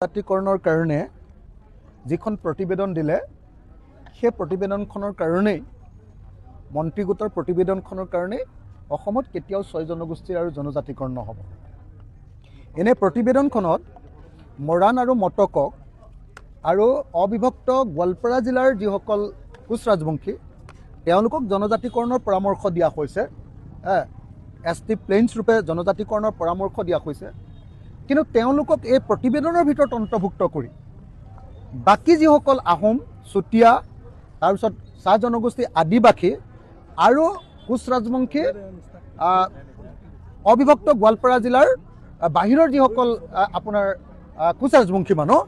জাতিকৰণৰ কাৰণে যিখন প্ৰতিবেদন দিলে সেই প্ৰতিবেদনখনৰ কাৰণেই মন্ত্ৰীগোটৰ প্ৰতিবেদনখনৰ কাৰণেই অসমত কেতিয়াও 6 জনগোষ্ঠীৰ আৰু জনজাতিকৰণ নহ'ব। এনে প্ৰতিবেদনখনত মৰাণ আৰু মটকক আৰু অবিভক্ত গোৱালপাৰা জিলাৰ যিসকল কোচ ৰাজবংশী তেওঁলোকক জনজাতিকৰণৰ পৰামৰ্শ দিয়া হৈছে। এছটি প্লেইনছ ৰূপে জনজাতিকৰণৰ পৰামৰ্শ দিয়া হৈছে, কিন্তু তেওঁলোকক এই প্ৰতিবেদনৰ ভিতৰত অন্তৰ্ভুক্ত কৰি বাকী যিসকল আহোম, চুতীয়া, তাৰপিছত চাহ জনগোষ্ঠী, আদিবাসী আৰু কোচ ৰাজবংশী অবিভক্ত গোৱালপাৰা জিলাৰ বাহিৰৰ যিসকল আপোনাৰ কোচ ৰাজবংশী মানুহ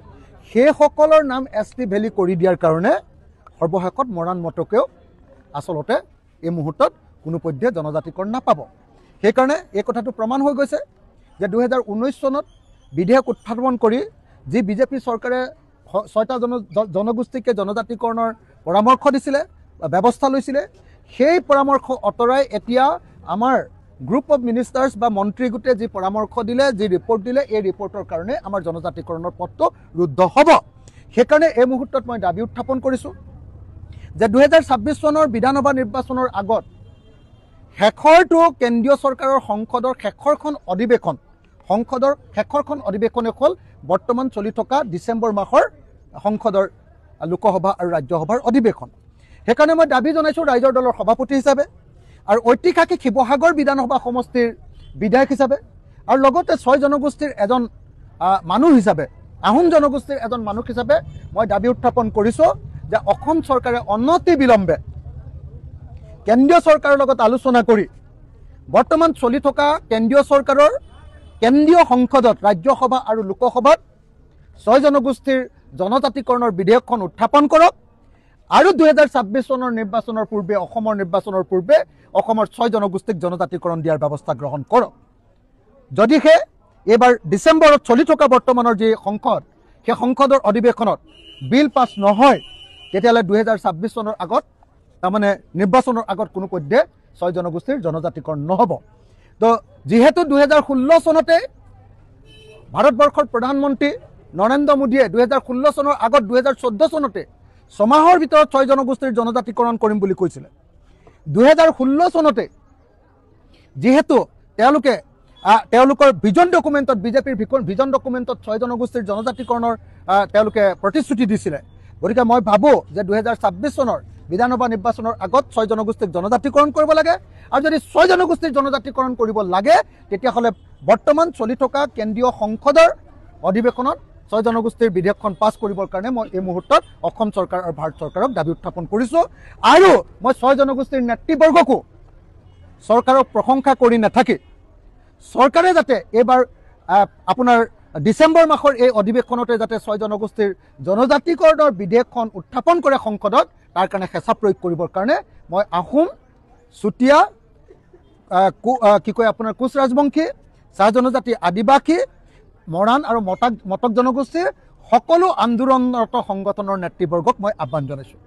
সেইসকলৰ নাম এছটি ভেলী কৰি দিয়াৰ কাৰণে সৰ্বশেষত মৰাণ মটকেও আচলতে এই মুহূৰ্তত কোনো পধ্যে জনজাতিকৰণ নাপাব। সেইকাৰণে এই কথাটো প্ৰমাণ হৈ গৈছে যে 2019 চনত বিধেয়ক উত্থাপন কৰি যি বিজেপি চৰকাৰে 6টা জনগোষ্ঠীকে জনজাতিকৰণৰ পৰামৰ্শ দিছিলে, ব্যৱস্থা লৈছিলে, সেই পৰামৰ্শ অতৰাই এতিয়া আমাৰ গ্ৰুপ অফ মিনিষ্টাৰ্ছ বা মন্ত্ৰীগোটে যি পৰামৰ্শ দিলে, যি ৰিপৰ্ট দিলে, এই ৰিপৰ্টৰ কাৰণে আমাৰ জনজাতিকৰণৰ পথটো ৰুদ্ধ হ'ব। সেইকাৰণে এই মুহূৰ্তত মই দাবী উত্থাপন কৰিছোঁ যে 2026 চনৰ বিধানসভা নিৰ্বাচনৰ আগত শেষৰটো কেন্দ্ৰীয় চৰকাৰৰ সংসদৰ শেষৰখন অধিৱেশনে হ'ল বৰ্তমান চলি থকা ডিচেম্বৰ মাহৰ সংসদৰ লোকসভা আৰু ৰাজ্যসভাৰ অধিৱেশন। সেইকাৰণে মই দাবী জনাইছোঁ ৰাইজৰ দলৰ সভাপতি হিচাপে আৰু ঐতিহাসিক শিৱসাগৰ বিধানসভা সমষ্টিৰ বিধায়ক হিচাপে আৰু লগতে 6 জনগোষ্ঠীৰ এজন মানুহ হিচাপে, আহোম জনগোষ্ঠীৰ এজন মানুহ হিচাপে মই দাবী উত্থাপন কৰিছোঁ যে অসম চৰকাৰে অনতি বিলম্বে কেন্দ্ৰীয় চৰকাৰৰ লগত আলোচনা কৰি বৰ্তমান চলি থকা কেন্দ্ৰীয় চৰকাৰৰ কেন্দ্ৰীয় সংসদত, ৰাজ্যসভা আৰু লোকসভাত 6 জনগোষ্ঠীৰ জনজাতিকৰণৰ বিধেয়কখন উত্থাপন কৰক আৰু 2026 চনৰ নিৰ্বাচনৰ পূৰ্বে, অসমৰ নিৰ্বাচনৰ পূৰ্বে অসমৰ 6 জনগোষ্ঠীক জনজাতিকৰণ দিয়াৰ ব্যৱস্থা গ্ৰহণ কৰক। যদিহে এইবাৰ ডিচেম্বৰত চলি থকা বৰ্তমানৰ যি সংসদ, সেই সংসদৰ অধিৱেশনত বিল পাছ নহয়, তেতিয়াহ'লে 2026 চনৰ আগত, তাৰমানে নিৰ্বাচনৰ আগত কোনো পধ্যে 6 জনগোষ্ঠীৰ জনজাতিকৰণ নহ'ব। তো যিহেতু 2016 চনতে ভাৰতবৰ্ষৰ প্ৰধানমন্ত্ৰী নৰেন্দ্ৰ মোদীয়ে 2016 চনৰ আগত 2014 চনতে 6 মাহৰ ভিতৰত 6 জনগোষ্ঠীৰ জনজাতিকৰণ কৰিম বুলি কৈছিলে। 2016 চনতে যিহেতু তেওঁলোকৰ ভিজন ডকুমেণ্টত, বিজেপিৰ ভিজন ডকুমেণ্টত 6 জনগোষ্ঠীৰ জনজাতিকৰণৰ তেওঁলোকে প্ৰতিশ্ৰুতি দিছিলে, গতিকে মই ভাবোঁ যে 2026 চনৰ বিধানসভা নিৰ্বাচনৰ আগত 6 জনগোষ্ঠীক জনজাতিকৰণ কৰিব লাগে। আৰু যদি 6 জনগোষ্ঠীৰ জনজাতিকৰণ কৰিব লাগে, তেতিয়াহ'লে বৰ্তমান চলি থকা কেন্দ্ৰীয় সংসদৰ অধিৱেশনত 6 জনগোষ্ঠীৰ বিধেয়কখন পাছ কৰিবৰ কাৰণে মই এই মুহূৰ্তত অসম চৰকাৰ আৰু ভাৰত চৰকাৰক দাবী উত্থাপন কৰিছোঁ। আৰু মই 6 জনগোষ্ঠীৰ নেতৃবৰ্গকো চৰকাৰক প্ৰশংসা কৰি নাথাকি চৰকাৰে যাতে এইবাৰ আপোনাৰ ডিচেম্বৰ মাহৰ এই অধিৱেশনতে যাতে 6 জনগোষ্ঠীৰ জনজাতিকৰণৰ বিধেয়কখন উত্থাপন কৰে সংসদত, তাৰ কাৰণে হেঁচা প্ৰয়োগ কৰিবৰ কাৰণে মই আহোম, চুতীয়া, আপোনাৰ কোচ ৰাজবংশী, চাহ জনজাতি, আদিবাসী, মৰাণ আৰু মটক জনগোষ্ঠীৰ সকলো আন্দোলনৰত সংগঠনৰ নেতৃবৰ্গক মই আহ্বান জনাইছোঁ।